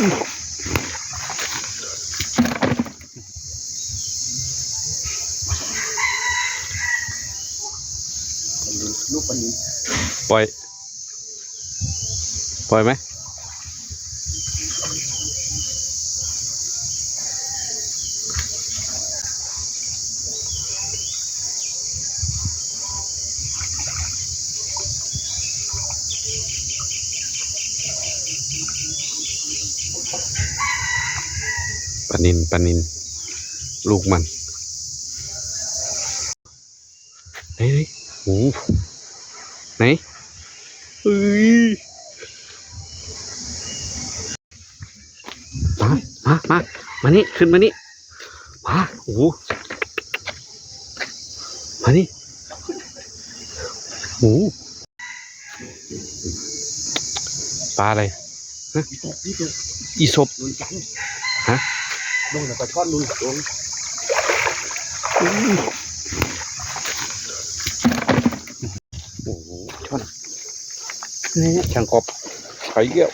ลูกปลานิลปล่อยไหมปลานินลูกมันไหนโอ้ไหนเอ้ยมานี่ขึ้นมานี่มาโอ้มานี่โอ้ปลาอะไรฮะอีศพลุยจันฮะลงแต่ปลาช่อนลุยลงโอ้โหช่อนนี่ช่างกบไข่เกี้ยว